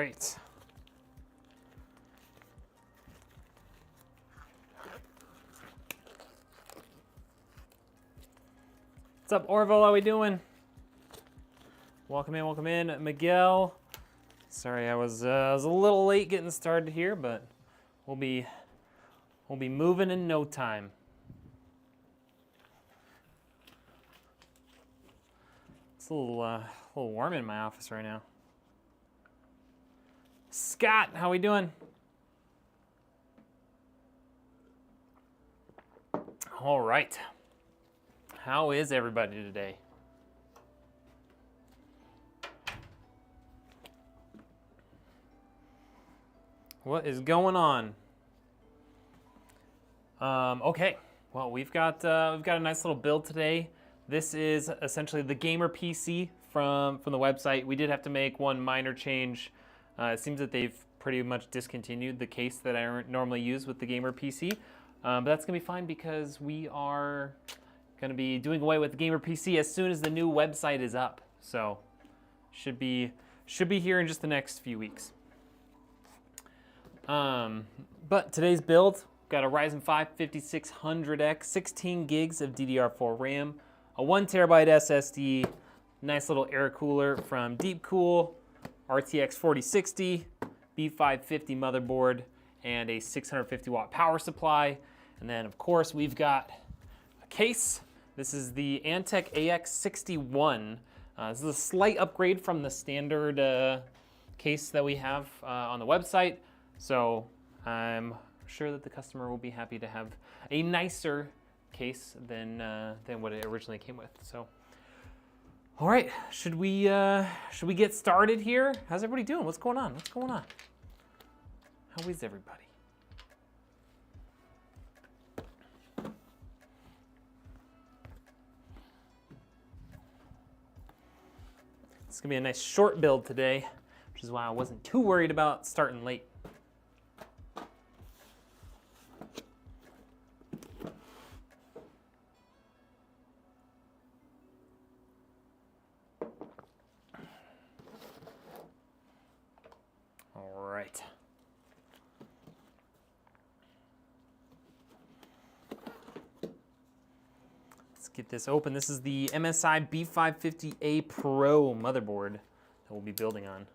right. What's up, Orville? How we doing? Welcome in, Miguel. Sorry, I was a little late getting started here, but we'll be moving in no time. It's a little warm in my office right now. Scott, how we doing? All right. How is everybody today? What is going on? Okay, well we've got a nice little build today. This is essentially the gamer PC from the website. We did have to make one minor change. It seems that they've pretty much discontinued the case that I normally use with the gamer PC, but that's gonna be fine because we are gonna be doing away with the gamer PC as soon as the new website is up. So should be here in just the next few weeks. But today's build, got a Ryzen 5 5600X, 16 gigs of DDR4 RAM, a 1 terabyte SSD, nice little air cooler from Deepcool, RTX 4060, B550 motherboard, and a 650 watt power supply. And then of course we've got a case. This is the Antec AX61. This is a slight upgrade from the standard case that we have on the website. So I'm sure that the customer will be happy to have a nicer case than what it originally came with. So, all right, should we get started here? How's everybody doing? What's going on? What's going on? How is everybody? It's gonna be a nice short build today, which is why I wasn't too worried about starting late. Get this open. This is the MSI B550A Pro motherboard that we'll be building on.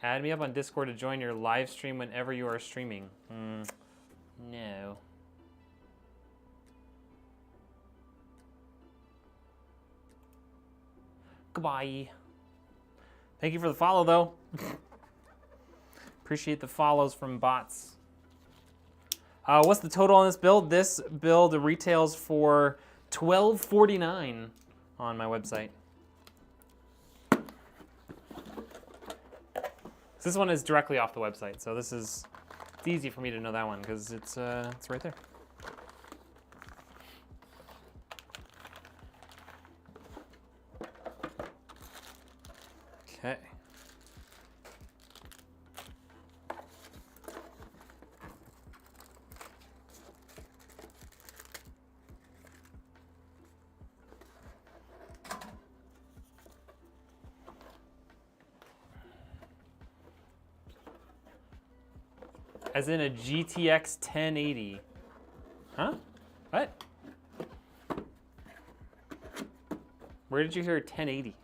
Add me up on Discord to join your live stream whenever you are streaming. No. Goodbye. Thank you for the follow, though. Appreciate the follows from bots. What's the total on this build? This build retails for $12.49 on my website. This one is directly off the website, so it's easy for me to know that one because it's right there. Okay. As in a GTX 1080. Huh? What? Where did you hear 1080?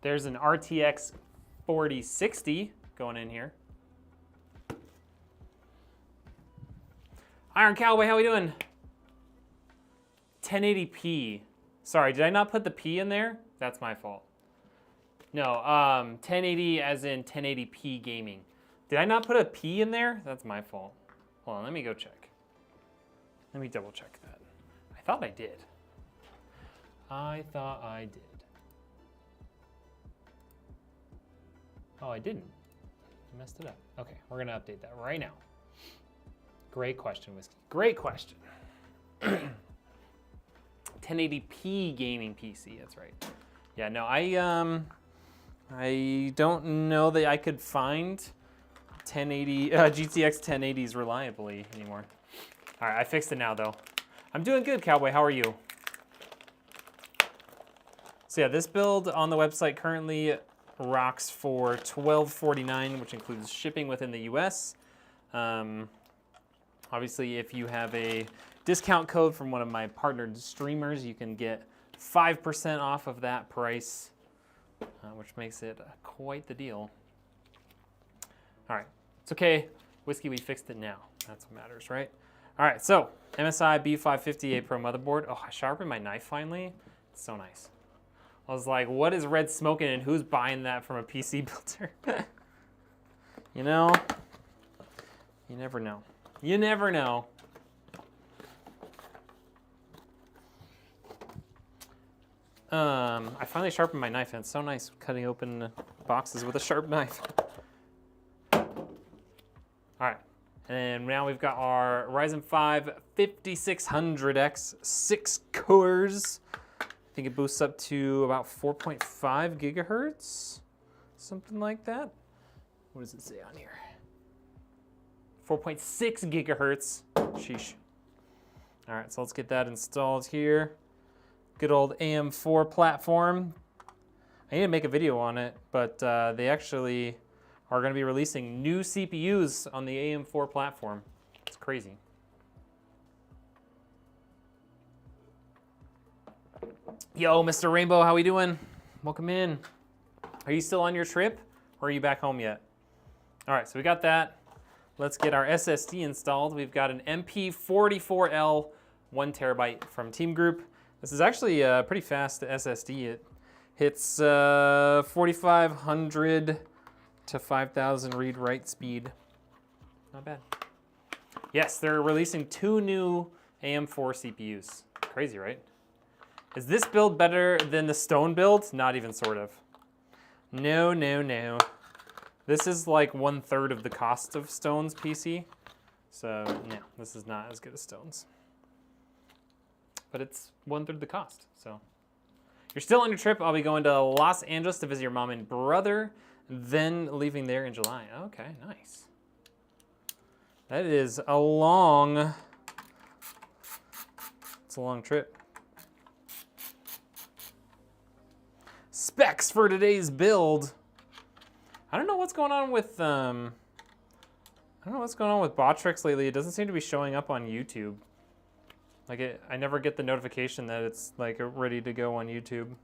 There's an RTX 4060 going in here. Iron Cowboy, how we doing? 1080p. Sorry, did I not put the P in there? That's my fault. No, 1080 as in 1080p gaming. Did I not put a P in there? That's my fault. Hold on, let me go check. Let me double check that. I thought I did. I thought I did. Oh, I didn't. I messed it up. Okay, we're gonna update that right now. Great question, Whiskey. Great question. 1080p gaming PC, that's right. Yeah, no, I don't know that I could find 1080 GTX 1080s reliably anymore. All right, I fixed it now though. I'm doing good, Cowboy. How are you? So yeah, this build on the website currently rocks for $12.49, which includes shipping within the US. Obviously, if you have a discount code from one of my partnered streamers, you can get 5% off of that price, which makes it quite the deal. All right, it's okay. Whiskey, we fixed it now. That's what matters, right? All right, so MSI B558 Pro motherboard. Oh, I sharpened my knife finally. It's so nice. I was like, what is red smoking and who's buying that from a PC builder? You know, you never know. You never know. I finally sharpened my knife and it's so nice cutting open boxes with a sharp knife. All right, and now we've got our Ryzen 5 5600X, 6 cores. I think it boosts up to about 4.5 gigahertz, something like that. What does it say on here? 4.6 gigahertz, sheesh. All right, so let's get that installed here. Good old AM4 platform. I need to make a video on it, but they actually are gonna be releasing new CPUs on the AM4 platform. It's crazy. Yo, Mr. Rainbow, how we doing? Welcome in. Are you still on your trip or are you back home yet? All right, so we got that. Let's get our SSD installed. We've got an MP44L 1 terabyte from Team Group. This is actually a pretty fast SSD. It hits 4,500 to 5,000 read-write speed. Not bad. Yes, they're releasing 2 new AM4 CPUs. Crazy, right? Is this build better than the Stone build? Not even sort of. No, no, no. This is like 1/3 of the cost of Stone's PC. So no, this is not as good as Stone's. But it's 1/3 the cost, so. You're still on your trip. I'll be going to Los Angeles to visit your mom and brother, then leaving there in July. Okay, nice. That is a long, it's a long trip. Specs for today's build. I don't know what's going on with Botrix lately. It doesn't seem to be showing up on YouTube. Like I never get the notification that it's like ready to go on YouTube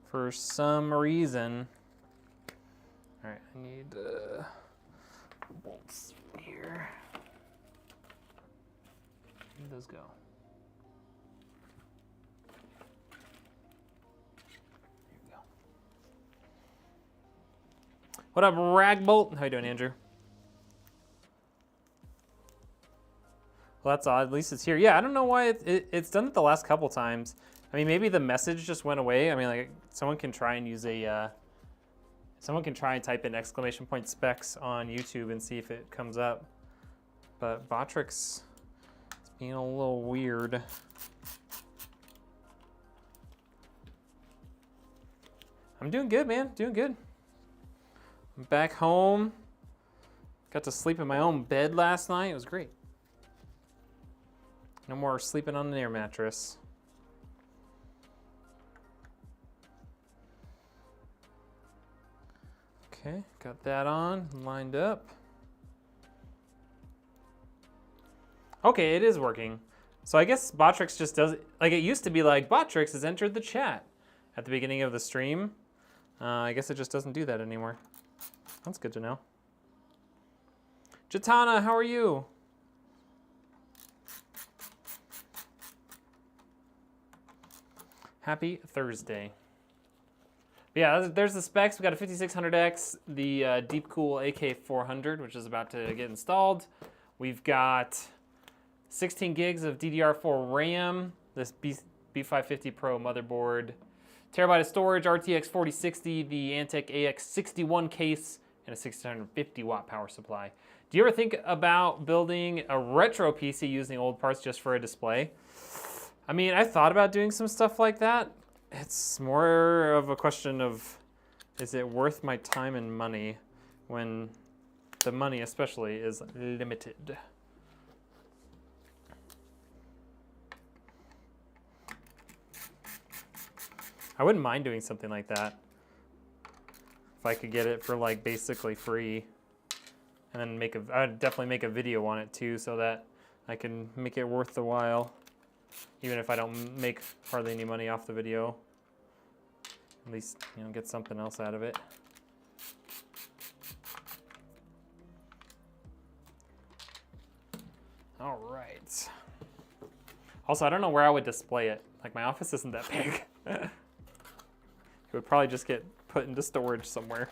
for some reason. All right, I need bolts here. Where did those go? What up, Ragbolt? How you doing, Andrew? Well, that's odd. At least it's here. Yeah, I don't know why it's done it the last couple times. I mean, maybe the message just went away. I mean, like someone can try and use someone can try and type in ! specs on YouTube and see if it comes up. But Botrix is being a little weird. I'm doing good, man. Doing good. I'm back home. Got to sleep in my own bed last night. It was great. No more sleeping on an air mattress. Okay, got that on, lined up. Okay, it is working. So I guess Botrix just does, like it used to be like, Botrix has entered the chat at the beginning of the stream. I guess it just doesn't do that anymore. That's good to know. Jatana, how are you? Happy Thursday. Yeah, there's the specs. We got a 5600X, the Deepcool AK400, which is about to get installed. We've got 16 gigs of DDR4 RAM, this B550 Pro motherboard, terabyte of storage, RTX 4060, the Antec AX61 case, and a 1650 watt power supply. Do you ever think about building a retro PC using old parts just for a display? I mean, I thought about doing some stuff like that. It's more of a question of, is it worth my time and money when the money especially is limited? I wouldn't mind doing something like that. If I could get it for like basically free. And then I'd definitely make a video on it too so that I can make it worth the while. Even if I don't make hardly any money off the video. At least, you know, get something else out of it. All right. Also, I don't know where I would display it. Like, my office isn't that big. It would probably just get put into storage somewhere.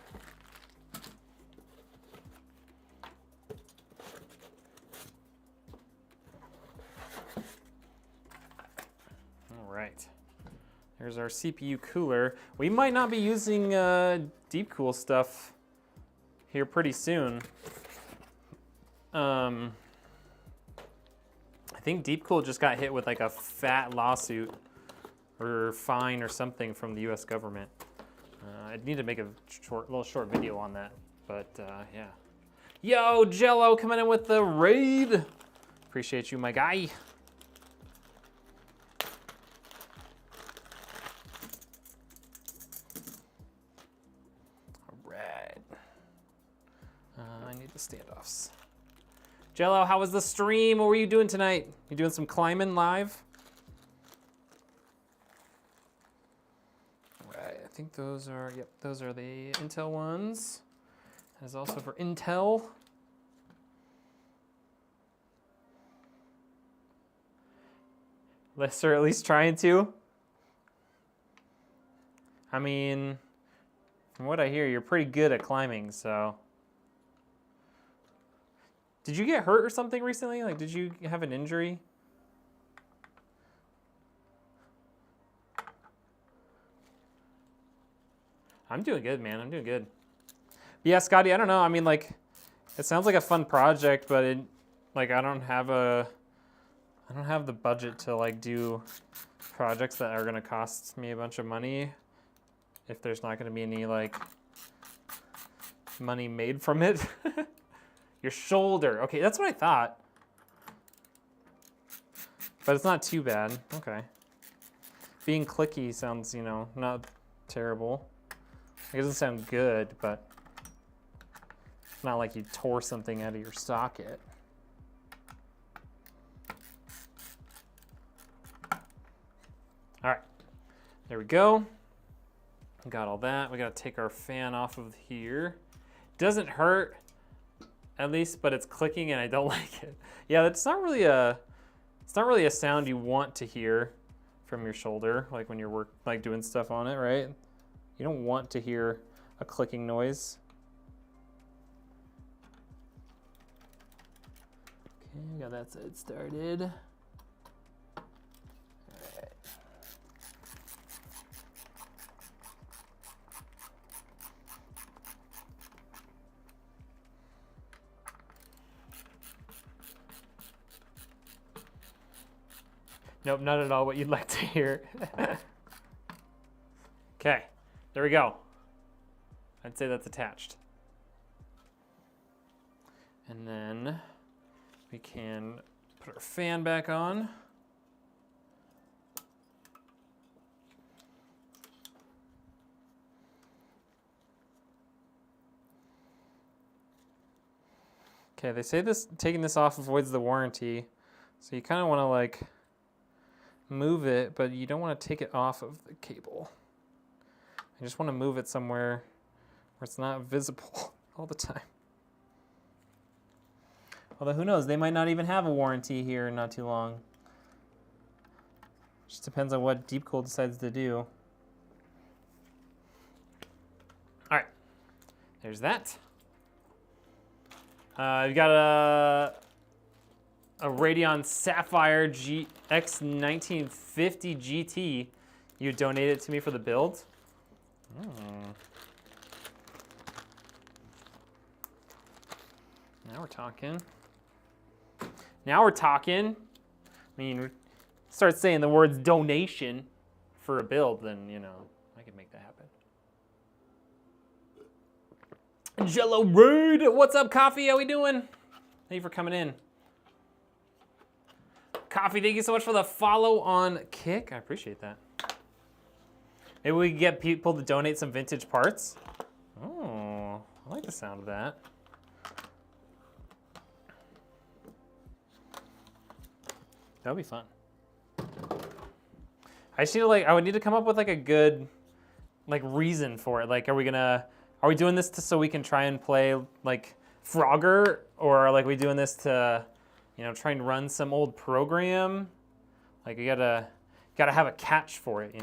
All right. There's our CPU cooler. We might not be using deep cool stuff here pretty soon. I think Deep Cool just got hit with like a fat lawsuit or fine or something from the US government. I'd need to make a little short video on that, but yeah. Yo, Jello coming in with the raid. Appreciate you, my guy. All right. I need the standoffs. Jello, how was the stream? What were you doing tonight? You doing some climbing live? All right, I think those are, yep, those are the Intel ones. There's also for Intel. Lester at least trying to. I mean, from what I hear, you're pretty good at climbing, so. Did you get hurt or something recently? Like, did you have an injury? I'm doing good, man. I'm doing good. But yeah, Scotty, I don't know. I mean, like, it sounds like a fun project, but it, like, I don't have the budget to like do projects that are gonna cost me a bunch of money if there's not gonna be any like money made from it. Your shoulder. Okay, that's what I thought. But it's not too bad. Okay. Being clicky sounds, you know, not terrible. It doesn't sound good, but it's not like you tore something out of your socket. All right, there we go. Got all that. We gotta take our fan off of here. Doesn't hurt. At least, but it's clicking and I don't like it. Yeah, it's not really a sound you want to hear from your shoulder, like when you're doing stuff on it, right? You don't want to hear a clicking noise. Okay, got that side started. Nope, not at all what you'd like to hear. Okay, there we go. I'd say that's attached. And then we can put our fan back on. Okay, they say taking this off avoids the warranty. So you kind of want to like move it, but you don't want to take it off of the cable. I just want to move it somewhere where it's not visible all the time. Although who knows, they might not even have a warranty here in not too long. Just depends on what Deep Cool decides to do. All right, there's that. You got a Radeon Sapphire GX 1950 GT. You donated to me for the build. Now we're talking. Now we're talking. I mean, start saying the words donation for a build, then, you know, I can make that happen. Jello Raid, what's up, Coffee? How we doing? Thank you for coming in. Coffee, thank you so much for the follow on Kick. I appreciate that. Maybe we can get people to donate some vintage parts. Oh, I like the sound of that. That'll be fun. I would need to come up with like a good reason for it. Like, are we doing this so we can try and play like Frogger, or like we doing this to, try and run some old program? Like, you gotta have a catch for it,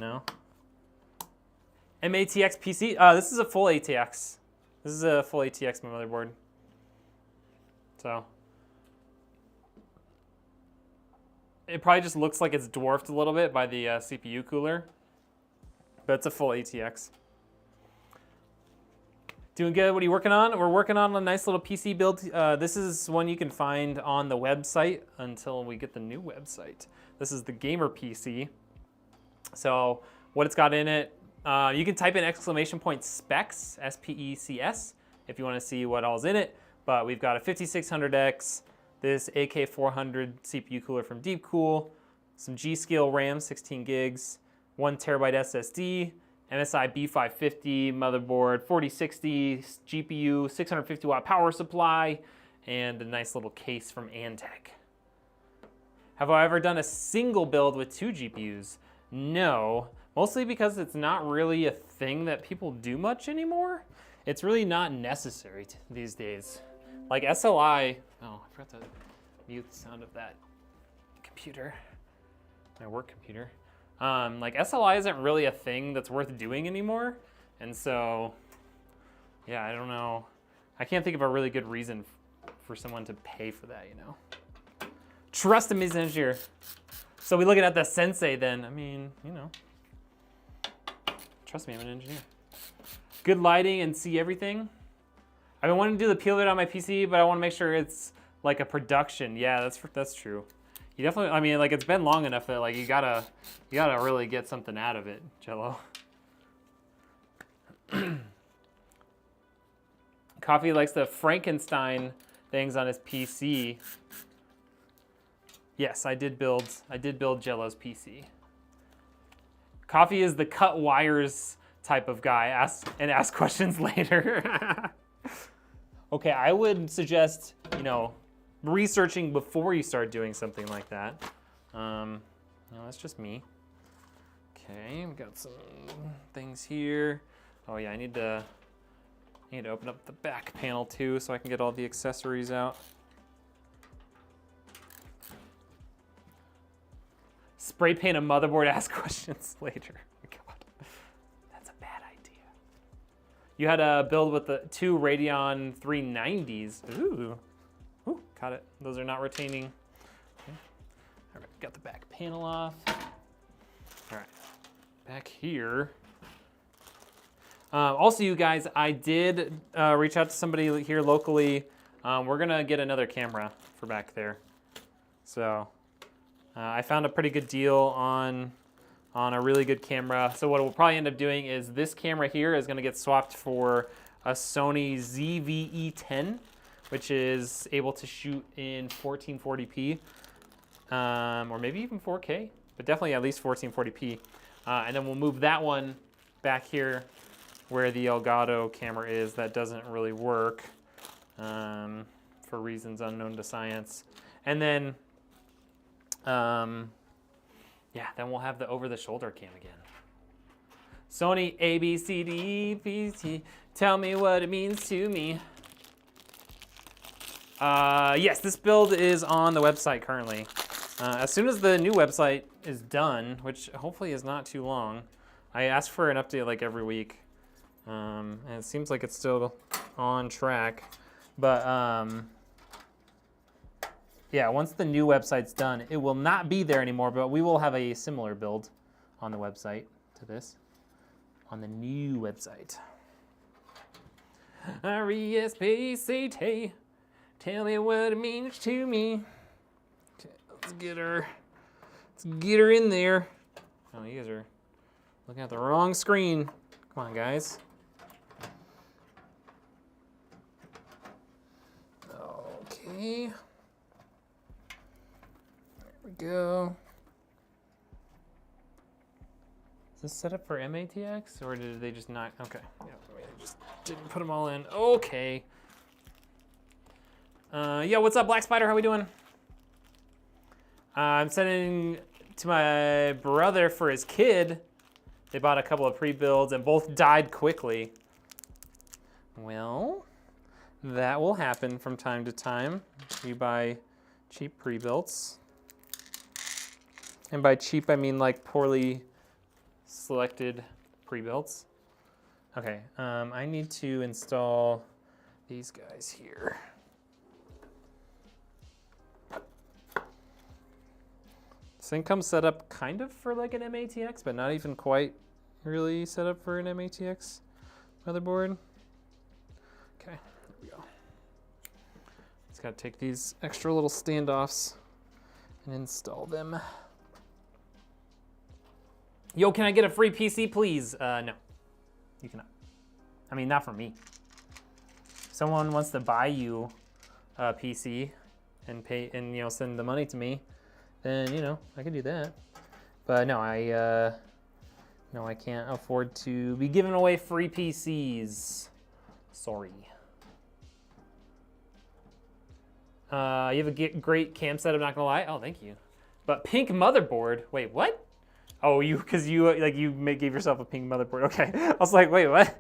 MATX PC. This is a full ATX. This is a full ATX motherboard. So it probably just looks like it's dwarfed a little bit by the CPU cooler, but it's a full ATX. Doing good. What are you working on? We're working on a nice little PC build. This is one you can find on the website until we get the new website. This is the gamer PC. So what it's got in it, you can type in !specs, S-P-E-C-S, if you want to see what all's in it. But we've got a 5600X, this AK400 CPU cooler from Deepcool, some G.Skill RAM, 16 gigs, 1 terabyte SSD, MSI B550 motherboard, 4060 GPU, 650 watt power supply, and a nice little case from Antec. Have I ever done a single build with 2 GPUs? No, mostly because it's not really a thing that people do much anymore. It's really not necessary these days. Like SLI, oh, I forgot to mute the sound of that computer, my work computer. Like SLI isn't really a thing that's worth doing anymore. And so, yeah, I don't know. I can't think of a really good reason for someone to pay for that, Trust him as an engineer. So we looking at the Sensei then. I mean, trust me, I'm an engineer. Good lighting and see everything. I've been wanting to do the peel it on my PC, but I want to make sure it's like a production. Yeah, that's true. You definitely, I mean, like it's been long enough that like you gotta really get something out of it, Jello. Coffee likes the Frankenstein things on his PC. Yes, I did build Jello's PC. Coffee is the cut wires type of guy. Ask questions later. Okay, I would suggest, researching before you start doing something like that. That's just me. Okay, we got some things here. Oh yeah, I need to open up the back panel too so I can get all the accessories out. Spray paint a motherboard, ask questions later. Oh my God, that's a bad idea. You had a build with the 2 Radeon 390s. Ooh, caught it. Those are not retaining. Okay. All right, got the back panel off. All right, back here. Also, you guys, I did reach out to somebody here locally. We're gonna get another camera for back there. So I found a pretty good deal on a really good camera. So what we'll probably end up doing is this camera here is gonna get swapped for a Sony ZV-E10, which is able to shoot in 1440p, or maybe even 4K, but definitely at least 1440p. And then we'll move that one back here where the Elgato camera is. That doesn't really work for reasons unknown to science. And then, yeah, then we'll have the over-the-shoulder cam again. Sony A, B, C, D, E, P, T, tell me what it means to me. Yes, this build is on the website currently. As soon as the new website is done, which hopefully is not too long, I ask for an update like every week. And it seems like it's still on track. But yeah, once the new website's done, it will not be there anymore, but we will have a similar build on the website to this, on the new website. R-E-S-P-C-T, tell me what it means to me. Okay, let's get her in there. Oh, you guys are looking at the wrong screen. Come on, guys. Okay. There we go. Is this set up for MATX or did they just not? Okay, yeah, they just didn't put them all in. Okay. Yeah, what's up, Black Spider? How we doing? I'm sending to my brother for his kid. They bought a couple of pre-builds and both died quickly. Well, that will happen from time to time. We buy cheap pre-builds. And by cheap, I mean like poorly selected pre-builds. Okay, I need to install these guys here. This thing comes set up kind of for like an MATX, but not even quite really set up for an MATX motherboard. Okay, there we go. Just gotta take these extra little standoffs and install them. Yo, can I get a free PC, please? No, you cannot. I mean, not from me. If someone wants to buy you a PC and pay and send the money to me, then I can do that. But no, I can't afford to be giving away free PCs. Sorry. You have a great cam set, I'm not gonna lie. Oh, thank you. But pink motherboard. Wait, what? Oh, because you gave yourself a pink motherboard. Okay. I was like, wait, what? I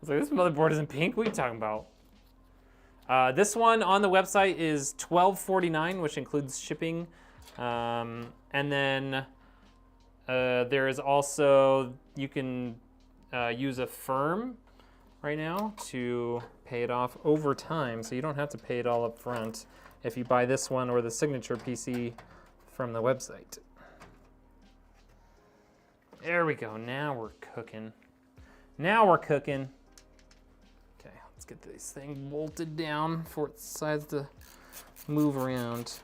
was like, this motherboard isn't pink. What are you talking about? This one on the website is $12.49, which includes shipping. And then there is also, you can use a firm right now to pay it off over time, so you don't have to pay it all up front if you buy this one or the signature PC from the website. There we go, now we're cooking. Now we're cooking. Okay, let's get this thing bolted down before it decides to move around.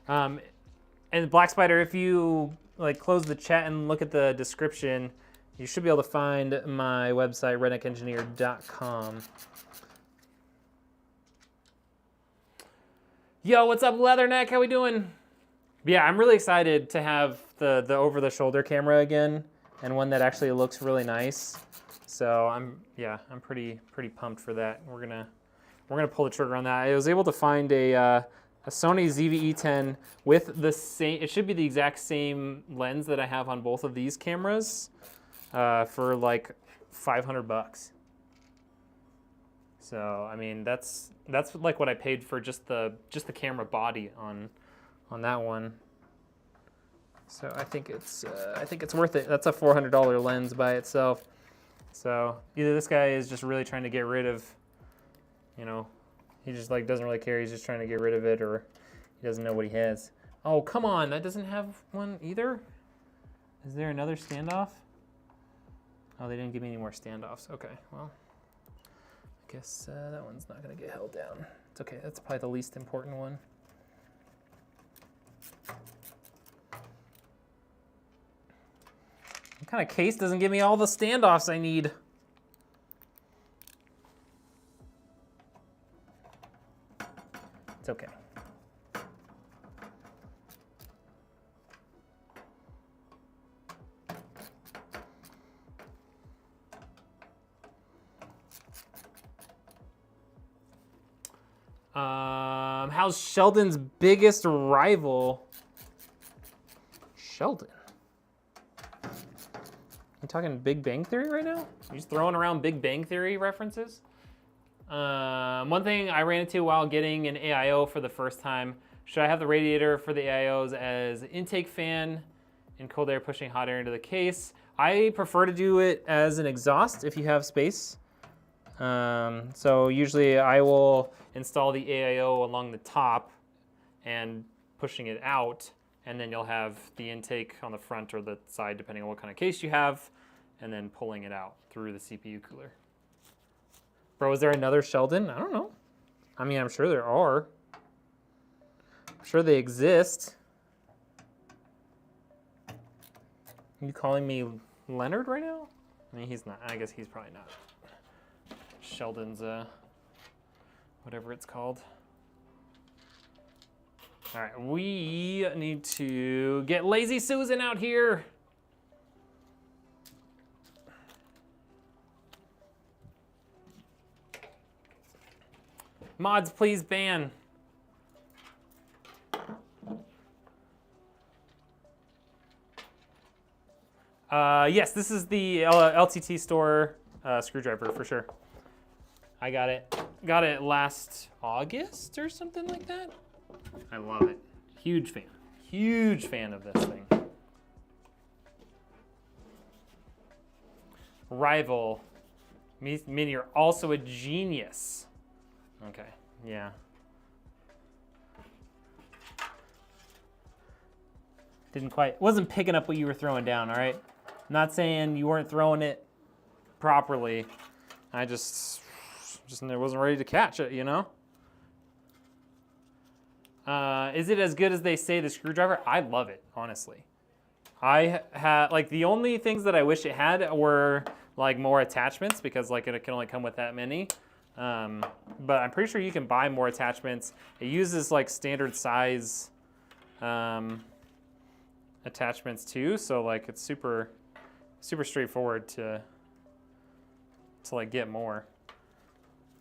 And Black Spider, if you close the chat and look at the description, you should be able to find my website, redneckengineer.com. Yo, what's up, Leatherneck? How we doing? Yeah, I'm really excited to have the over-the-shoulder camera again, and one that actually looks really nice. So I'm pretty pumped for that. We're gonna pull the trigger on that. I was able to find a Sony ZV-E10 with the same, it should be the exact same lens that I have on both of these cameras for like $500. So I mean that's like what I paid for just the camera body on that one. So I think it's worth it. That's a $400 lens by itself. So either this guy is just really trying to get rid of, he just doesn't really care. He's just trying to get rid of it, or he doesn't know what he has. Oh, come on. That doesn't have one either? Is there another standoff? Oh, they didn't give me any more standoffs. Okay, well, I guess that one's not going to get held down. It's okay. That's probably the least important one. What kind of case doesn't give me all the standoffs I need? It's okay. How's Sheldon's biggest rival? Sheldon? You talking Big Bang Theory right now? You just throwing around Big Bang Theory references? One thing I ran into while getting an AIO for the first time, should I have the radiator for the AIOs as intake fan and cold air pushing hot air into the case? I prefer to do it as an exhaust if you have space. So usually I will install the AIO along the top and pushing it out, and then you'll have the intake on the front or the side depending on what kind of case you have, and then pulling it out through the CPU cooler. Bro, is there another Sheldon? I don't know. I mean, I'm sure there are. I'm sure they exist. Are you calling me Leonard right now? I mean, he's not. I guess he's probably not. Sheldon's whatever it's called. All right, we need to get Lazy Susan out here. Mods, please ban. Yes, this is the LTT store screwdriver for sure. I got it last August or something like that. I love it. Huge fan of this thing. Rival, meaning you're also a genius. Okay, yeah. Wasn't picking up what you were throwing down, all right? Not saying you weren't throwing it properly. I just wasn't ready to catch it, you know? Is it as good as they say, the screwdriver? I love it, honestly. I had, like, the only things that I wish it had were, like, more attachments, because, like, it can only come with that many. But I'm pretty sure you can buy more attachments. It uses, like, standard size attachments, too, so, like, it's super straightforward to like, get more.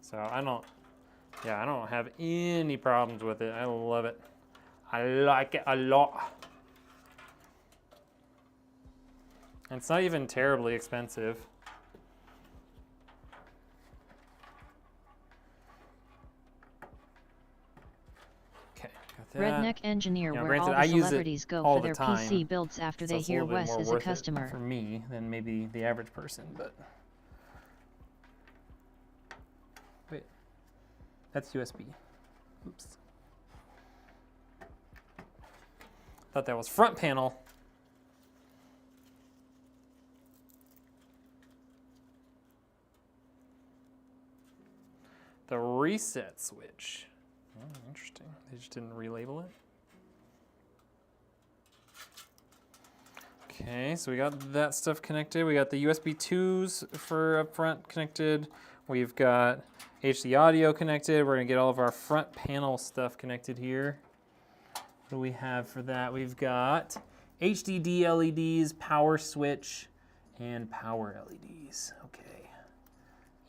So I don't have any problems with it. I love it. I like it a lot. And it's not even terribly expensive. Okay, got that. Redneck engineer, You know, where granted, all the celebrities go for their PC builds after so they hear Wes is a customer. For me than maybe the average person, but. Wait, that's USB. Oops. Thought that was front panel. The reset switch. Oh, interesting. They just didn't relabel it. Okay, so we got that stuff connected. We got the USB 2s for up front connected. We've got HD audio connected. We're gonna get all of our front panel stuff connected here. What do we have for that? We've got HDD LEDs, power switch, and power LEDs. Okay,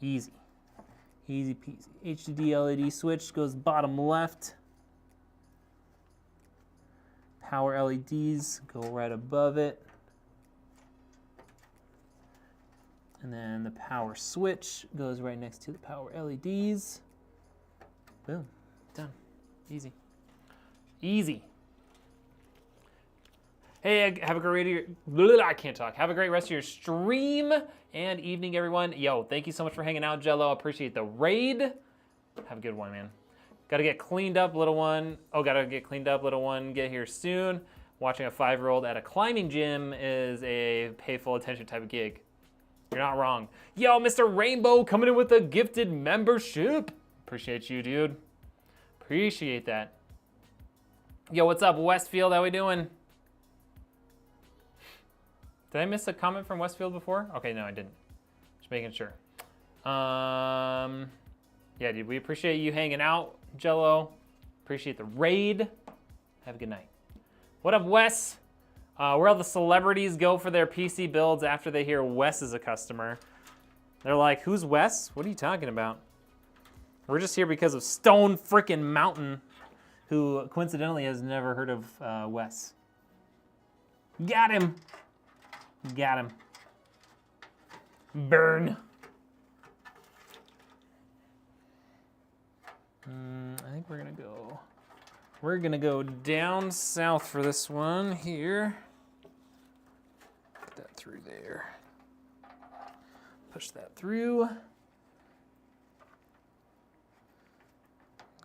easy. Easy peasy. HDD LED switch goes bottom left. Power LEDs go right above it. And then the power switch goes right next to the power LEDs. Boom, done, easy. Easy. Hey, have a great I can't talk. Have a great rest of your stream and evening, everyone. Yo, thank you so much for hanging out, Jello. Appreciate the raid. Have a good one, man. Gotta get cleaned up, little one. Oh, gotta get cleaned up, little one. Get here soon. Watching a 5-year-old at a climbing gym is a pay full attention type of gig. You're not wrong. Yo, Mr. Rainbow coming in with a gifted membership. Appreciate you, dude. Appreciate that. Yo, what's up, Westfield? How we doing? Did I miss a comment from Westfield before? Okay, no, I didn't. Just making sure. Yeah, dude, we appreciate you hanging out, Jello. Appreciate the raid. Have a good night. What up, Wes? Where all the celebrities go for their PC builds after they hear Wes is a customer. They're like, who's Wes? What are you talking about? We're just here because of Stone Frickin' Mountain, who coincidentally has never heard of Wes. Got him. Got him. Burn. I think we're gonna go down south for this one here. Put that through there. Push that through.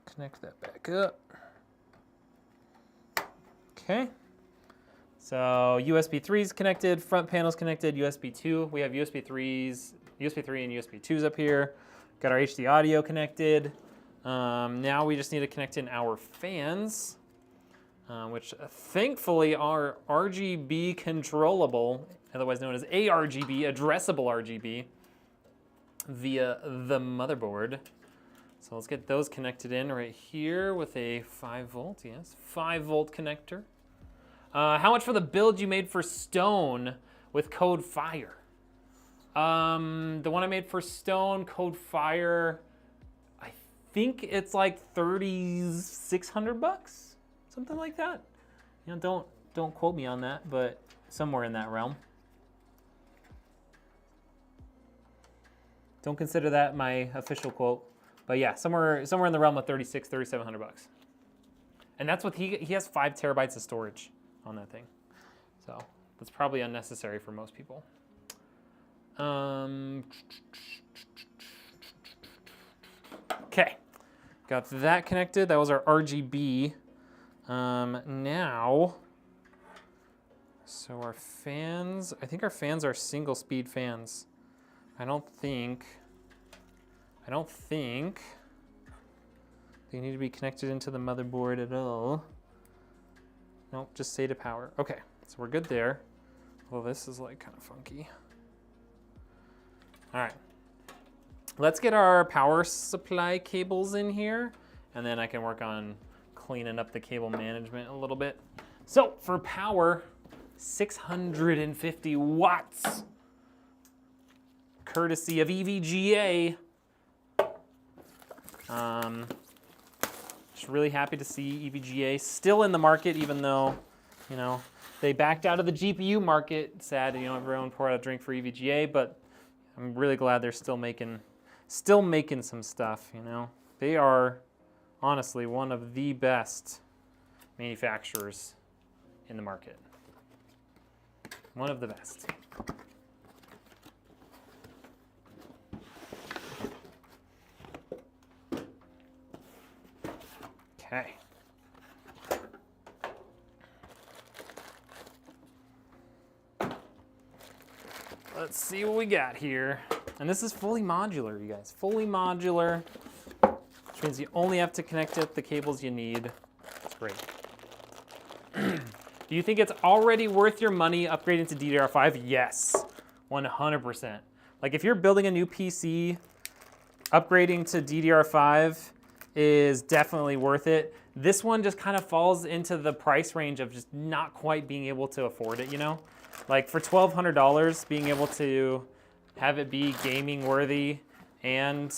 Connect that back up. Okay. So USB 3's connected, front panel's connected, USB 2. We have USB 3s, USB 3 and USB 2s up here. Got our HD audio connected. Now we just need to connect in our fans, which thankfully are RGB controllable, otherwise known as ARGB, addressable RGB, via the motherboard. So let's get those connected in right here with a 5 volt, yes, 5 volt connector. How much for the build you made for Stone with code FIRE? The one I made for Stone, code FIRE, I think it's like 3,600 bucks, something like that. You know, don't quote me on that, but somewhere in that realm. Don't consider that my official quote, but yeah, somewhere in the realm of 3,700 bucks. And that's what he has 5 terabytes of storage on that thing. So that's probably unnecessary for most people. Okay, got that connected. That was our RGB. Now, so our fans, I think our fans are single speed fans. I don't think they need to be connected into the motherboard at all. Nope, just SATA power. Okay, so we're good there. Well, this is like kind of funky. All right, let's get our power supply cables in here, and then I can work on cleaning up the cable management a little bit. So for power, 650 watts, courtesy of EVGA. Just really happy to see EVGA still in the market, even though, you know, they backed out of the GPU market. Sad, you know, everyone poured out a drink for EVGA, but I'm really glad they're still making some stuff, you know. They are honestly one of the best manufacturers in the market. One of the best. Okay. Let's see what we got here. And this is fully modular, you guys. Fully modular, which means you only have to connect it the cables you need. It's great. Do you think it's already worth your money upgrading to DDR5? Yes, 100%. Like if you're building a new PC, upgrading to DDR5 is definitely worth it. This one just kind of falls into the price range of just not quite being able to afford it, you know? Like for $1,200, being able to have it be gaming worthy and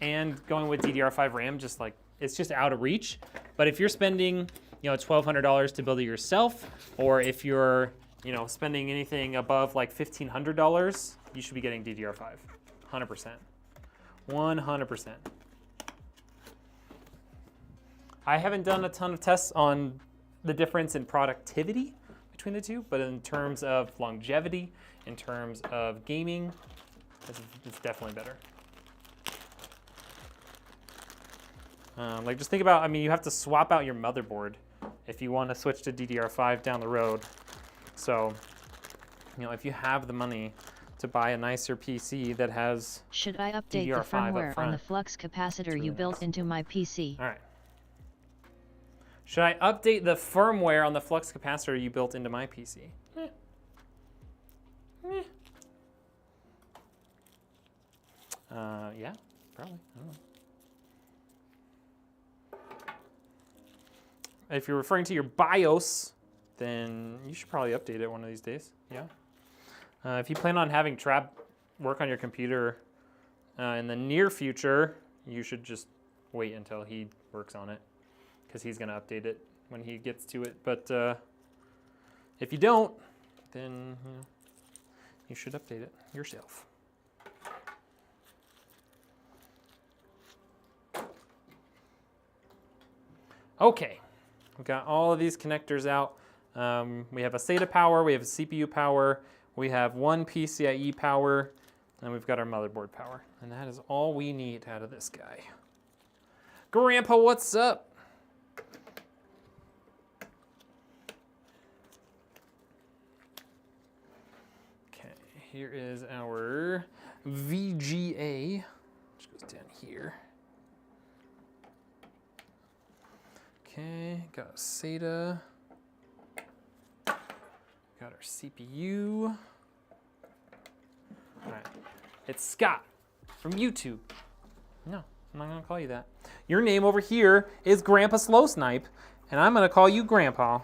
going with DDR5 RAM, just like, it's just out of reach. But if you're spending, you know, $1,200 to build it yourself, or if you're, you know, spending anything above like $1,500, you should be getting DDR5, 100%. 100%. I haven't done a ton of tests on the difference in productivity between the two, but in terms of longevity, in terms of gaming, it's definitely better. Like just think about, I mean, you have to swap out your motherboard if you want to switch to DDR5 down the road. So, you know, if you have the money to buy a nicer PC that has Should I update DDR5 the firmware up on the front, flux capacitor really you built nice. into my PC? All right. Should I update the firmware on the flux capacitor you built into my PC? Yeah, probably. I don't know. If you're referring to your BIOS, then you should probably update it one of these days. Yeah. If you plan on having Trav work on your computer in the near future, you should just wait until he works on it, because he's going to update it when he gets to it. But if you don't, then you know, you should update it yourself. Okay, we've got all of these connectors out. We have a SATA power, we have a CPU power, we have one PCIe power, and we've got our motherboard power. And that is all we need out of this guy. Grandpa, what's up? Okay, here is our VGA, which goes down here. Okay, got a SATA. Got our CPU. All right, it's Scott from YouTube. No, I'm not gonna call you that. Your name over here is Grandpa Slow Snipe, and I'm gonna call you Grandpa.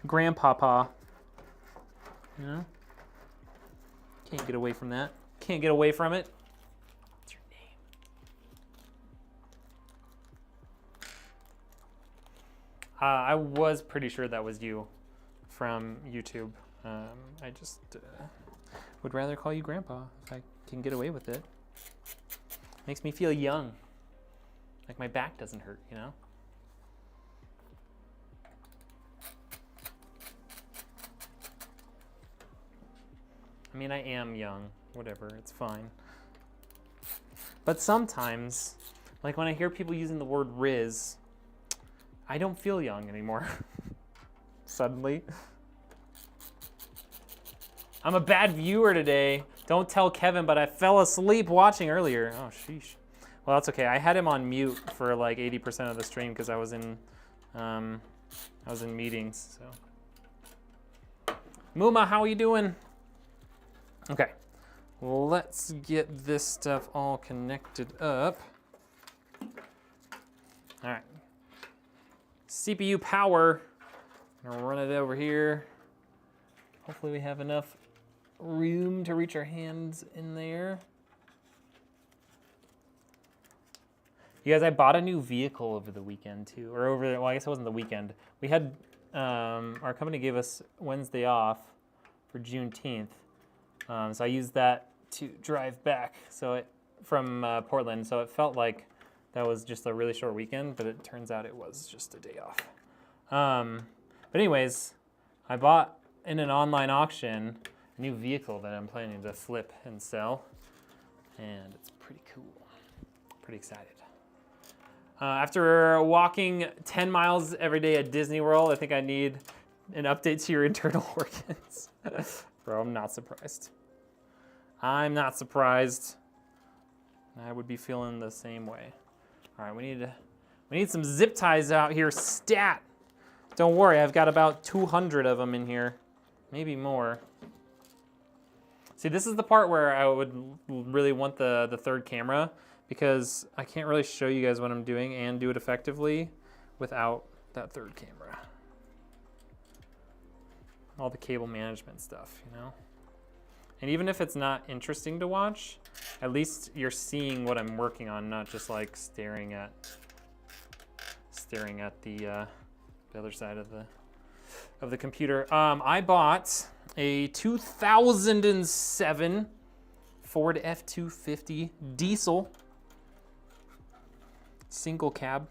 Grandpapa. You know? Can't get away from that. Can't get away from it. What's your name? I was pretty sure that was you from YouTube. I just would rather call you Grandpa if I can get away with it. Makes me feel young. Like my back doesn't hurt, you know? I mean, I am young, whatever, it's fine. But sometimes, like when I hear people using the word Riz, I don't feel young anymore. Suddenly. I'm a bad viewer today. Don't tell Kevin, but I fell asleep watching earlier. Oh, sheesh. Well, that's okay. I had him on mute for like 80% of the stream because I was in meetings. So, Muma, how are you doing? Okay, let's get this stuff all connected up. All right, CPU power. I'm gonna run it over here. Hopefully we have enough room to reach our hands in there. You guys, I bought a new vehicle over the weekend too, or well, I guess it wasn't the weekend. We had, our company gave us Wednesday off for Juneteenth. So I used that to drive back from Portland. So it felt like that was just a really short weekend, but it turns out it was just a day off. But anyways, I bought in an online auction a new vehicle that I'm planning to flip and sell. And it's pretty cool. Pretty excited. After walking 10 miles every day at Disney World, I think I need an update to your internal organs. Bro, I'm not surprised. I'm not surprised. I would be feeling the same way. All right, we need some zip ties out here, stat. Don't worry, I've got about 200 of them in here, maybe more. See, this is the part where I would really want the third camera because I can't really show you guys what I'm doing and do it effectively without that third camera. All the cable management stuff, you know? And even if it's not interesting to watch, at least you're seeing what I'm working on, not just like staring at the other side of the computer. I bought a 2007 Ford F-250 diesel single cab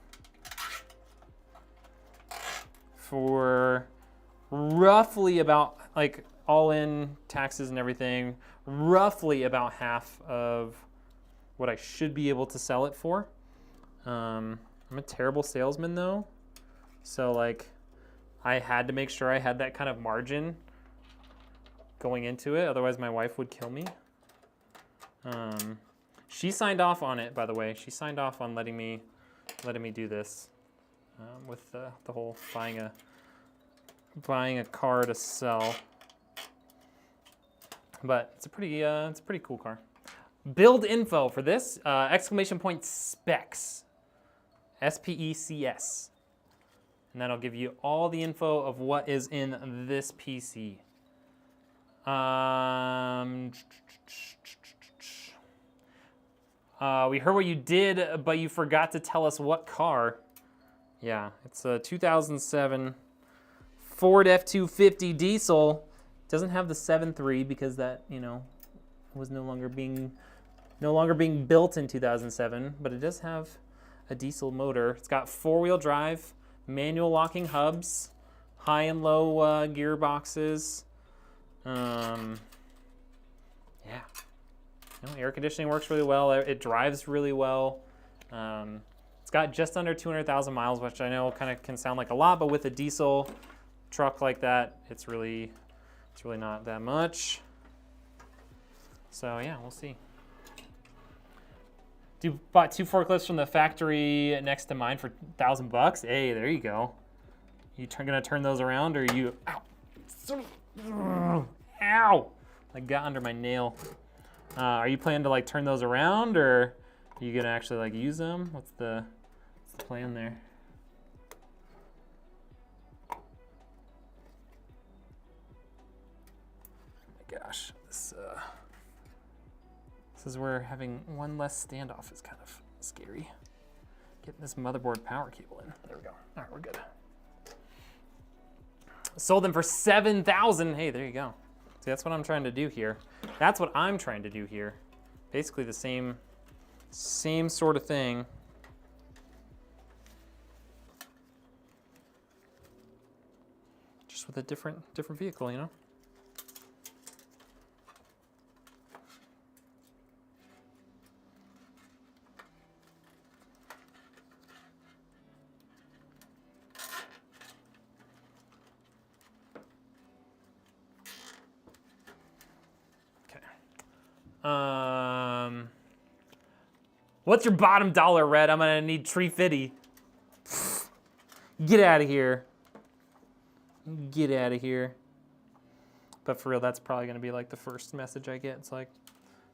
for roughly about, like, all in taxes and everything, roughly about half of what I should be able to sell it for. I'm a terrible salesman though. So like, I had to make sure I had that kind of margin going into it. Otherwise my wife would kill me. She signed off on it, by the way. She signed off on letting me do this with the whole buying a car to sell. But it's a pretty cool car. Build info for this, exclamation point specs, S-P-E-C-S. And that'll give you all the info of what is in this PC. We heard what you did, but you forgot to tell us what car. Yeah, it's a 2007 Ford F-250 diesel. Doesn't have the 7.3 because that, you know, was no longer being built in 2007, but it does have a diesel motor. It's got 4-wheel drive, manual locking hubs, high and low gearboxes. Yeah. You know, air conditioning works really well. It drives really well. It's got just under 200,000 miles, which I know kind of can sound like a lot, but with a diesel truck like that, it's really not that much. So yeah, we'll see. Bought 2 forklifts from the factory next to mine for $1,000. Hey, there you go. You gonna turn those around, or you? Ow! Ow! I got under my nail. Are you planning to like turn those around, or You gonna actually like use them? What's the plan there? Oh my gosh, this is where having one less standoff is kind of scary. Getting this motherboard power cable in. There we go. All right, we're good. Sold them for 7,000. Hey, there you go. See, that's what I'm trying to do here. That's what I'm trying to do here. Basically the same sort of thing. Just with a different vehicle, you know? What's your bottom dollar, Red? I'm gonna need $350. Get out of here. Get out of here. But for real, that's probably gonna be like the first message I get. It's like,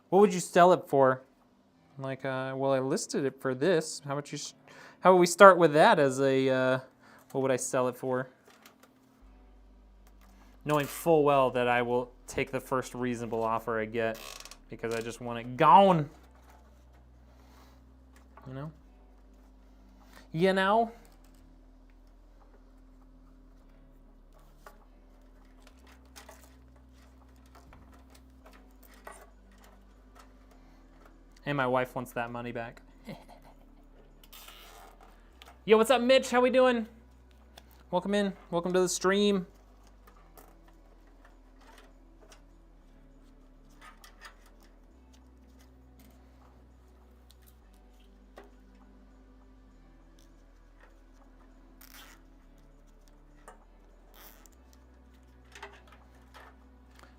what would you sell it for? I'm like, well, I listed it for this. How would we start with that as a, what would I sell it for? Knowing full well that I will take the first reasonable offer I get because I just want it gone. You know? You know? And my wife wants that money back. Yo, what's up, Mitch? How we doing? Welcome in. Welcome to the stream.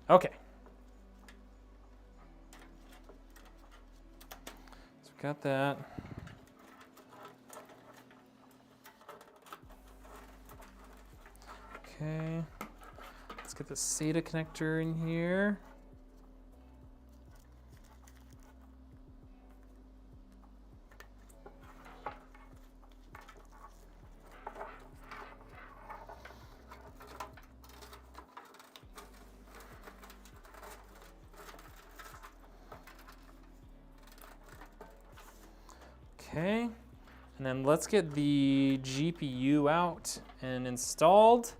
Okay. So we got that. Okay. Let's get the SATA connector in here. Okay, and then let's get the GPU out and installed.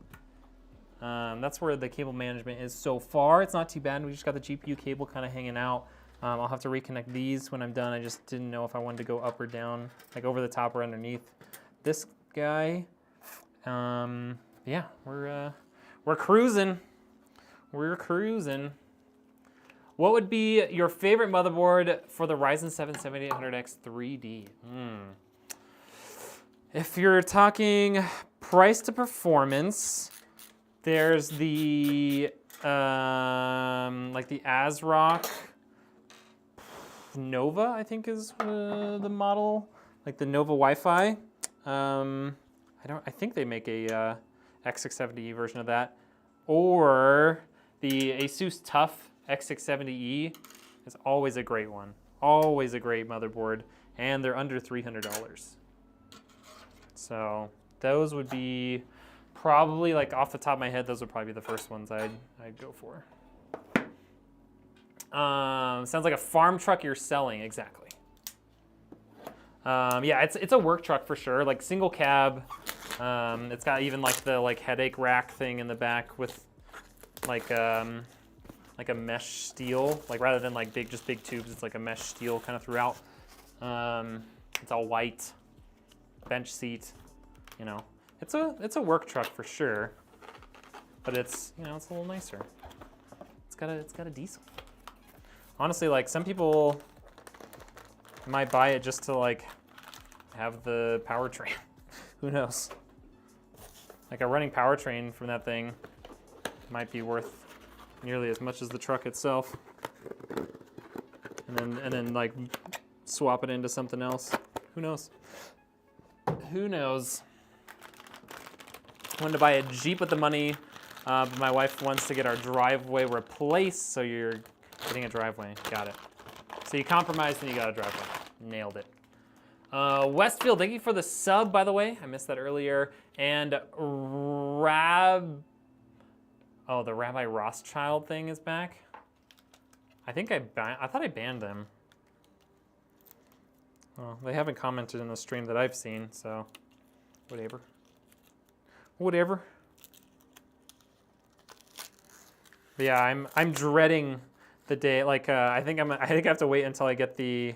That's where the cable management is so far. It's not too bad. We just got the GPU cable kind of hanging out. I'll have to reconnect these when I'm done. I just didn't know if I wanted to go up or down, like over the top or underneath this guy. Yeah, we're cruising. We're cruising. What would be your favorite motherboard for the Ryzen 7 7800X 3D? If you're talking price to performance, there's the like the ASRock Nova, I think is the model, like the Nova Wi-Fi. I think they make a X670E version of that, or the Asus TUF X670E is always a great one. Always a great motherboard, and they're under $300. So those would be probably, like off the top of my head, those would probably be the first ones I'd go for. Sounds like a farm truck you're selling, exactly. Yeah, it's a work truck for sure, like single cab. It's got even like the headache rack thing in the back with like a mesh steel, like rather than like big tubes, it's like a mesh steel kind of throughout. It's all white, bench seat, you know. It's a work truck for sure, but it's, you know, it's a little nicer. It's got a diesel. Honestly, like some people might buy it just to like have the powertrain. Who knows? Like a running powertrain from that thing might be worth nearly as much as the truck itself, and then like swap it into something else. Who knows? Who knows? I wanted to buy a Jeep with the money, but my wife wants to get our driveway replaced, so you're getting a driveway. Got it. So you compromised and you got a driveway. Nailed it. Westfield, thank you for the sub, by the way. I missed that earlier. And the Rabbi Rothschild thing is back. I think I thought I banned them. Well, they haven't commented in the stream that I've seen, so whatever. Whatever. But yeah, I'm dreading the day. Like I think I have to wait until I get the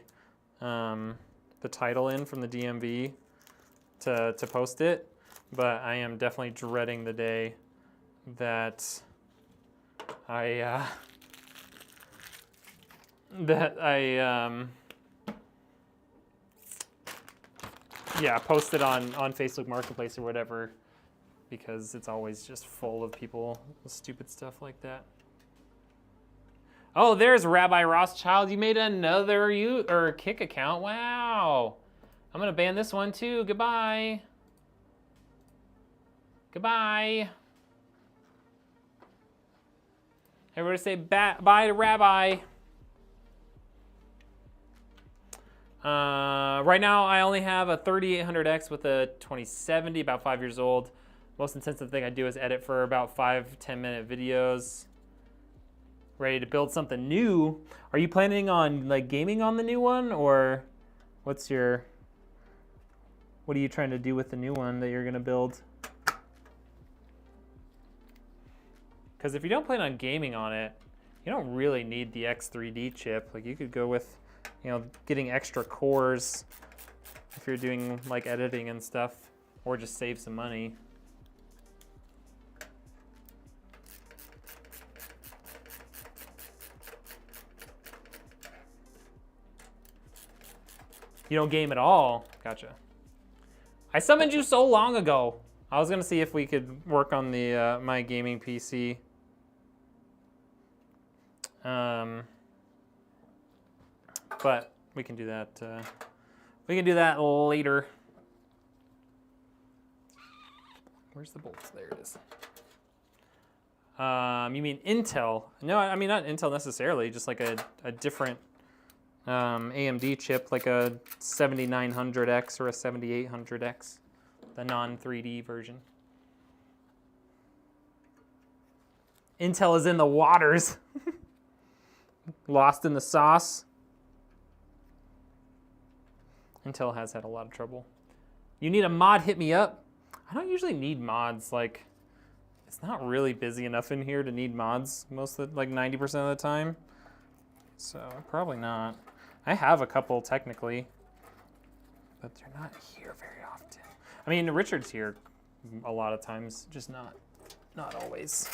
title in from the DMV to post it. But I am definitely dreading the day that I post it on Facebook Marketplace or whatever, because it's always just full of people with stupid stuff like that. Oh, there's Rabbi Rothschild. You made another Kick account. Wow. I'm gonna ban this one too. Goodbye. Goodbye. Everybody say bye to Rabbi. Right now, I only have a 3800X with a 2070, about 5 years old. Most intensive thing I do is edit for about 5-10 minute videos. Ready to build something new. Are you planning on like gaming on the new one, or what are you trying to do with the new one that you're gonna build? Because if you don't plan on gaming on it, you don't really need the X3D chip. Like you could go with, getting extra cores if you're doing like editing and stuff, or just save some money. You don't game at all? Gotcha. I summoned you so long ago. I was gonna see if we could work on the my gaming PC. But we can do that. We can do that later. Where's the bolts? There it is. You mean Intel? No, I mean not Intel necessarily. Just like a different AMD chip, like a 7900X or a 7800X, the non-3D version. Intel is in the waters. Lost in the sauce. Intel has had a lot of trouble. You need a mod, hit me up. I don't usually need mods. Like, it's not really busy enough in here to need mods most of like 90% of the time. So probably not. I have a couple technically, but they're not here very often. I mean, Richard's here a lot of times, just not always.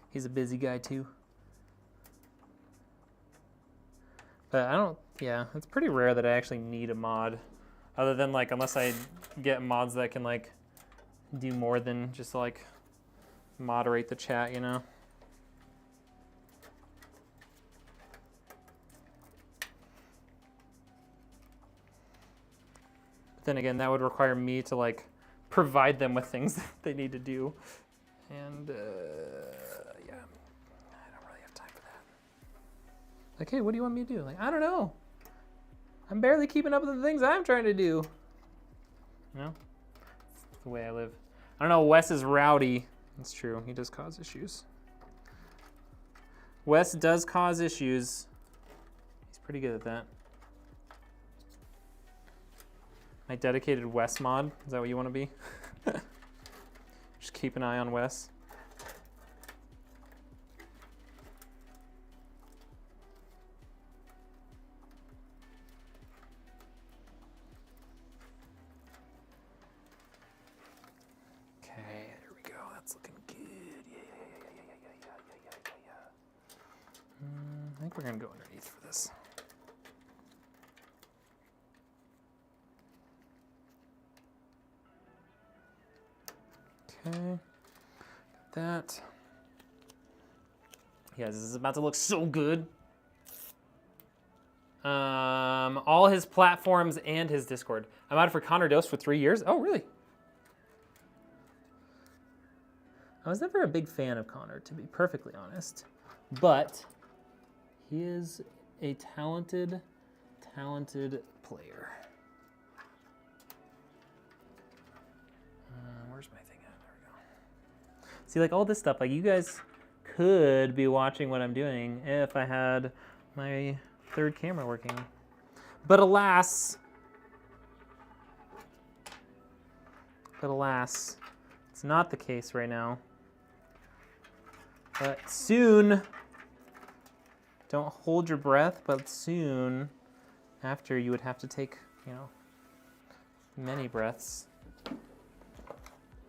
He's a busy guy too. But it's pretty rare that I actually need a mod, other than like, unless I get mods that can like do more than just like moderate the chat, But then again, that would require me to like provide them with things that they need to do. And I don't really have time for that. Like, hey, what do you want me to do? Like, I don't know. I'm barely keeping up with the things I'm trying to do. That's the way I live. I don't know, Wes is rowdy. That's true, he does cause issues. Wes does cause issues. He's pretty good at that. My dedicated Wes mod, is that what you want to be? Just keep an eye on Wes. I think we're gonna go underneath for this. Okay, got that. Yeah, this is about to look so good. All his platforms and his Discord. I'm out for Connor Dose for 3 years. Oh, really? I was never a big fan of Connor, to be perfectly honest, but he is a talented talented player. Where's my thing at? There we go. See, like all this stuff, like you guys could be watching what I'm doing if I had my third camera working. But alas, it's not the case right now. But soon, don't hold your breath, but soon after you would have to take, you know, many breaths,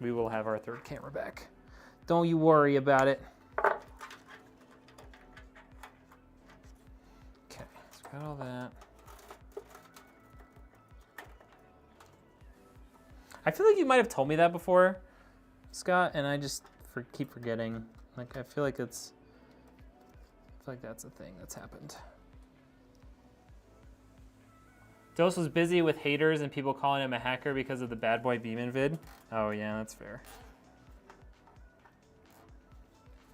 we will have our third camera back. Don't you worry about it. Okay, so got all that. I feel like you might have told me that before, Scott, and I just keep forgetting. Like, I feel like that's a thing that's happened. Dose was busy with haters and people calling him a hacker because of the Bad Boy Beeman vid. Oh yeah, that's fair.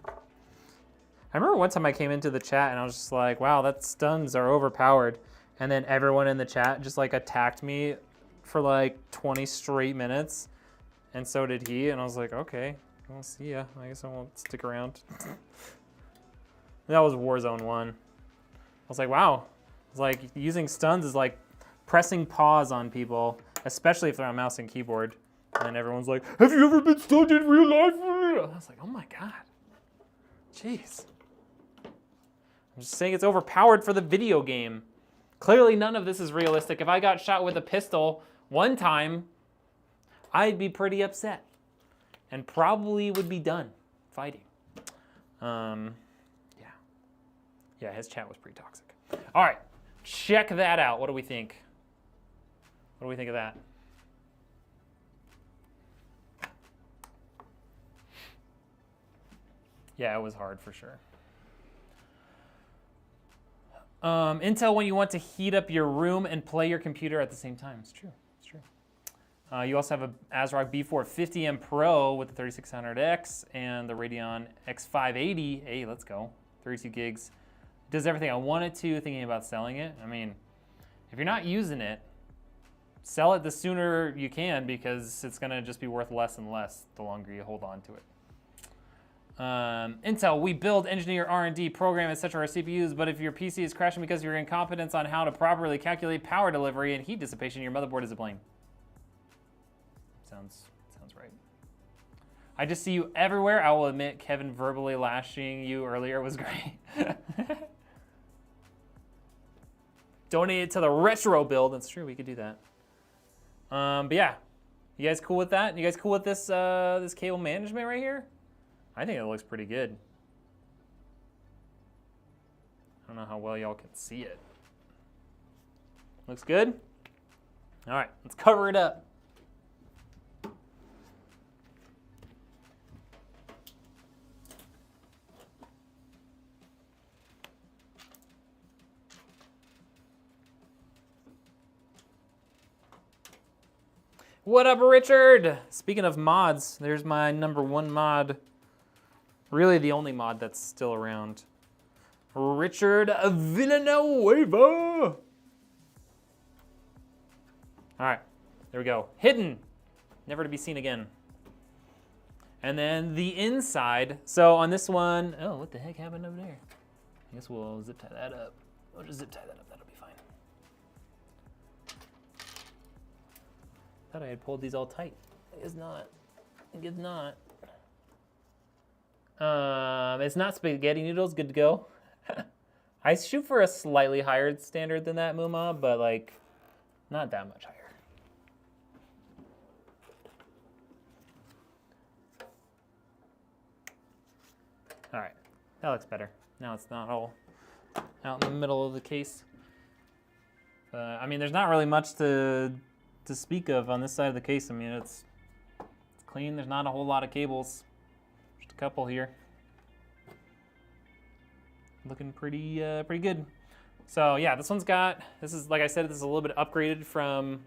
I remember one time I came into the chat and I was just like, wow, that stuns are overpowered. And then everyone in the chat just like attacked me for like 20 straight minutes. And so did he. And I was like, okay, I'll see ya. I guess I won't stick around. That was Warzone 1. I was like, wow. It's like using stuns is like pressing pause on people, especially if they're on mouse and keyboard. And everyone's like, have you ever been stunned in real life? I was like, oh my God. Jeez. I'm just saying it's overpowered for the video game. Clearly none of this is realistic. If I got shot with a pistol one time, I'd be pretty upset and probably would be done fighting. Yeah, his chat was pretty toxic. All right, check that out. What do we think? What do we think of that? Yeah, it was hard for sure. Intel when you want to heat up your room and play your computer at the same time. It's true, it's true. You also have a ASRock B450M Pro with the 3600X and the Radeon X580. Hey, let's go. 32 gigs. Does everything I wanted to, thinking about selling it. I mean, if you're not using it, sell it the sooner you can because it's gonna just be worth less and less the longer you hold on to it. Intel, we build, engineer, R&D, program, etc. our CPUs, but if your PC is crashing because of your incompetence on how to properly calculate power delivery and heat dissipation, your motherboard is to blame. Sounds right. I just see you everywhere. I will admit, Kevin verbally lashing you earlier was great. Donate it to the retro build. That's true, we could do that. But yeah, you guys cool with that? You guys cool with this this cable management right here? I think it looks pretty good. I don't know how well y'all can see it. Looks good? All right, let's cover it up. What up, Richard? Speaking of mods, there's my #1 mod. Really the only mod that's still around. Richard Villanueva. All right, there we go. Hidden, never to be seen again. And then the inside. So on this one, oh, what the heck happened over there? I guess we'll zip tie that up. We'll just zip tie that up, that'll be fine. Thought I had pulled these all tight. I guess not. I guess not. It's not spaghetti noodles, good to go. I shoot for a slightly higher standard than that, Muma, but like, not that much higher. All right, that looks better. Now it's not all out in the middle of the case. I mean, there's not really much to speak of on this side of the case. I mean, it's clean. There's not a whole lot of cables. Just a couple here. Looking pretty good. So yeah, this one's got, this is, like I said, this is a little bit upgraded from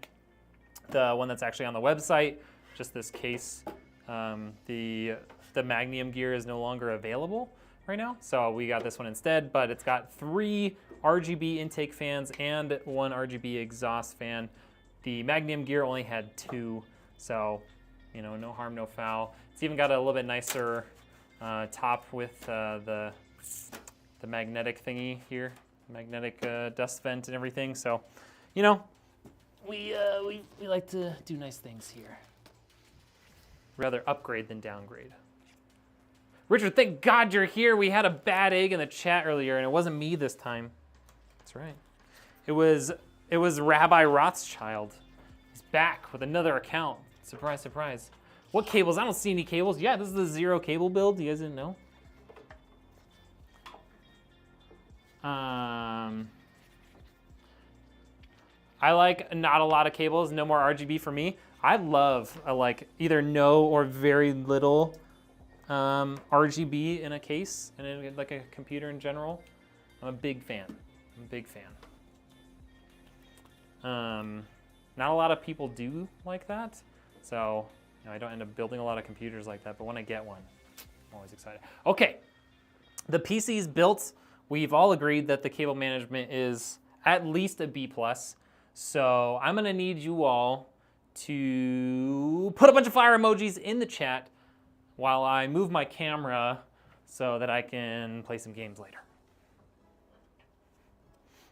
the one that's actually on the website. Just this case. The magnesium gear is no longer available right now, so we got this one instead, but it's got 3 RGB intake fans and 1 RGB exhaust fan. The Magnum Gear only had 2, so you know, no harm, no foul. It's even got a little bit nicer top with the magnetic thingy here, magnetic dust vent and everything. So, you know, we like to do nice things here. Rather upgrade than downgrade. Richard, thank God you're here. We had a bad egg in the chat earlier, and it wasn't me this time. That's right. It was Rabbi Rothschild. He's back with another account. Surprise, surprise. What cables? I don't see any cables. Yeah, this is the 0 cable build. You guys didn't know? I like not a lot of cables, no more RGB for me. I love like either no or very little RGB in a case and in like a computer in general. I'm a big fan. I'm a big fan. Not a lot of people do like that, so you know, I don't end up building a lot of computers like that, but when I get one, I'm always excited. Okay, the PC's built. We've all agreed that the cable management is at least a B+. So I'm gonna need you all to put a bunch of fire emojis in the chat while I move my camera so that I can play some games later.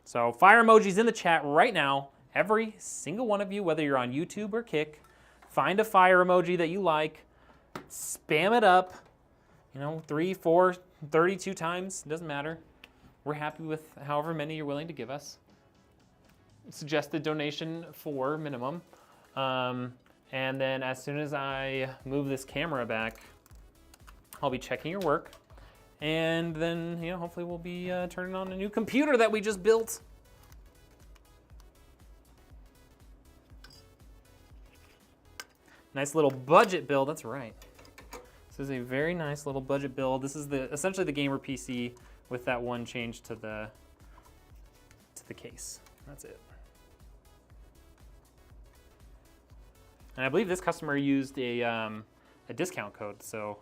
So fire emojis in the chat right now. Every single one of you, whether you're on YouTube or Kick, find a fire emoji that you like, spam it up, you know, 3, 4, 32 times, doesn't matter. We're happy with however many you're willing to give us. Suggested donation for minimum. And then as soon as I move this camera back, I'll be checking your work. And then, you know, hopefully we'll be turning on a new computer that we just built. Nice little budget build, that's right. This is a very nice little budget build. This is essentially the gamer PC with that one change to the case. That's it. And I believe this customer used a discount code, so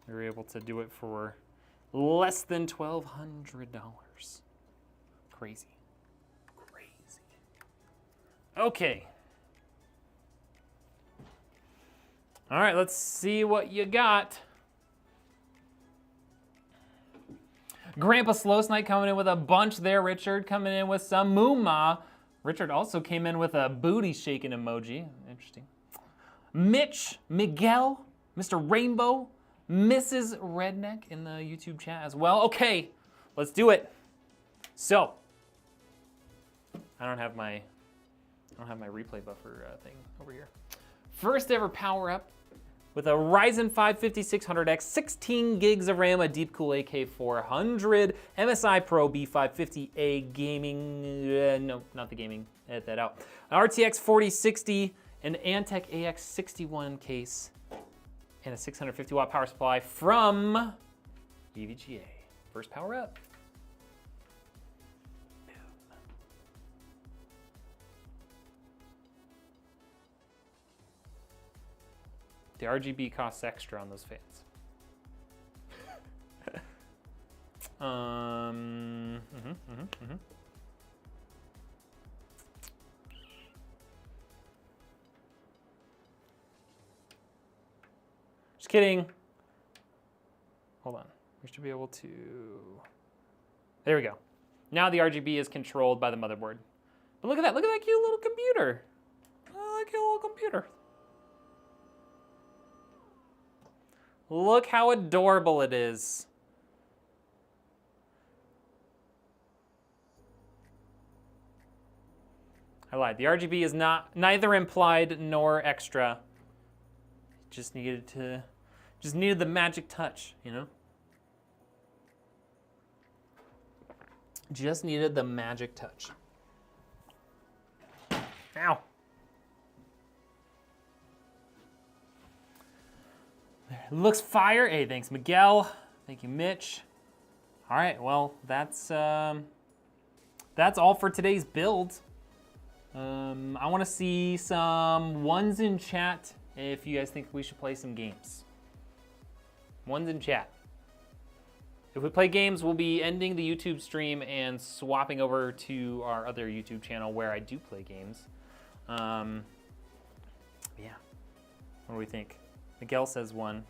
we were able to do it for less than $1,200. Crazy. Crazy. Okay. All right, let's see what you got. Grandpa Slow Snipe coming in with a bunch there. Richard coming in with some Mooma. Richard also came in with a booty shaking emoji. Interesting. Mitch, Miguel, Mr. Rainbow, Mrs. Redneck in the YouTube chat as well. Okay, let's do it. So, I don't have my replay buffer thing over here. First ever power up with a Ryzen 5 5600X, 16 gigs of RAM, a Deepcool AK400, MSI Pro B550A gaming, no, not the gaming, edit that out. An RTX 4060, an Antec AX61 case, and a 650 watt power supply from EVGA. First power up. The RGB costs extra on those fans. Just kidding. Hold on. We should be able to. There we go. Now the RGB is controlled by the motherboard. But look at that. Look at that cute little computer. I like your little computer. Look how adorable it is. I lied. The RGB is neither implied nor extra. Just needed the magic touch, you know? Just needed the magic touch. Ow. Looks fire. Hey, thanks, Miguel. Thank you, Mitch. All right, well, that's all for today's build. I want to see some ones in chat if you guys think we should play some games. Ones in chat. If we play games, we'll be ending the YouTube stream and swapping over to our other YouTube channel where I do play games. Yeah. What do we think? Miguel says 1.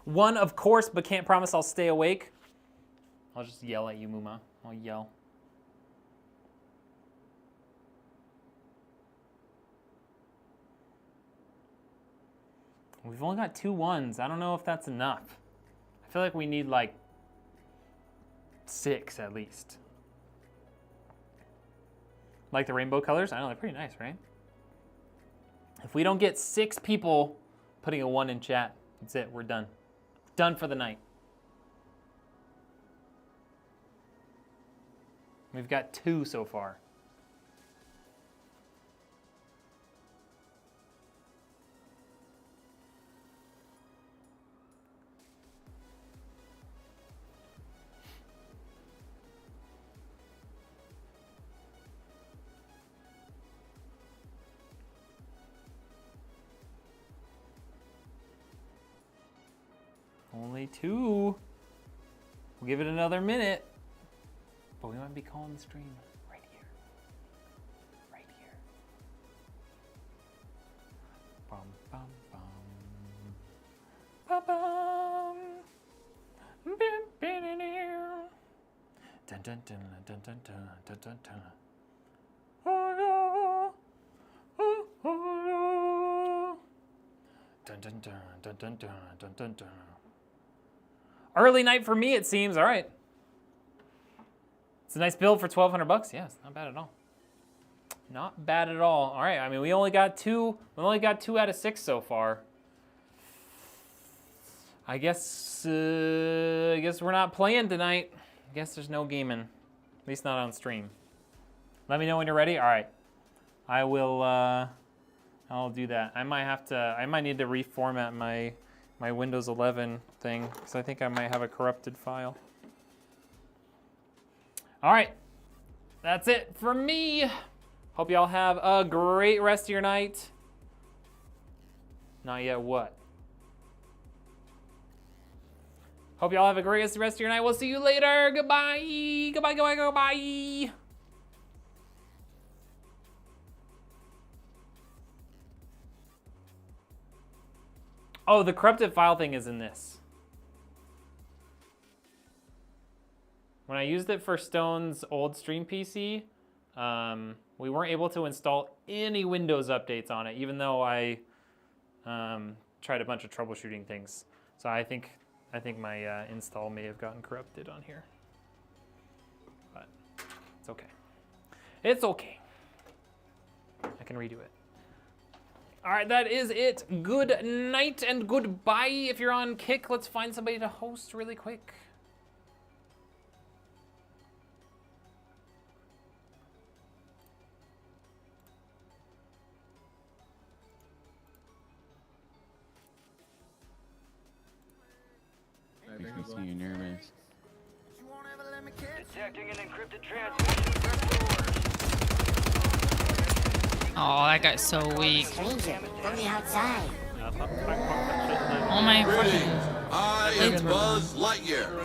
One, of course, but can't promise I'll stay awake. I'll just yell at you, Muma. I'll yell. We've only got 2 1s. I don't know if that's enough. I feel like we need like 6 at least. Like the rainbow colors? I know, they're pretty nice, right? If we don't get 6 people putting a 1 in chat, that's it, we're done. Done for the night. We've got 2 so far. Only 2. We'll give it another minute. But we might be calling the stream right here. Right here. Bum, bum, bum. Bum, bum. Bim, bim, bim, bim. Dun, dun, dun, dun, dun, dun, dun, dun, dun. Oh, yeah. Oh, oh, yeah. Dun, dun, dun, dun, dun, dun, dun, dun, dun. Early night for me, it seems. All right. It's a nice build for $1,200. Yes, not bad at all. Not bad at all. All right. I mean, we only got 2. We only got 2 out of 6 so far. I guess we're not playing tonight. I guess there's no gaming, at least not on stream. Let me know when you're ready. All right. I will. I'll do that. I might need to reformat my Windows 11 thing because I think I might have a corrupted file. All right, that's it for me. Hope y'all have a great rest of your night. Not yet what? Hope y'all have a great rest of your night. We'll see you later. Goodbye. Goodbye, goodbye, goodbye. Oh, the corrupted file thing is in this. When I used it for Stone's old stream PC, we weren't able to install any Windows updates on it, even though I tried a bunch of troubleshooting things. So I think my install may have gotten corrupted on here. But it's okay. It's okay. I can redo it. All right, that is it. Good night and goodbye. If you're on Kick, let's find somebody to host really quick. You can see you're nervous. Detecting an encrypted transmission. Oh, that guy's so weak. Stranger, from the outside. Oh my fucking. I am Buzz Lightyear.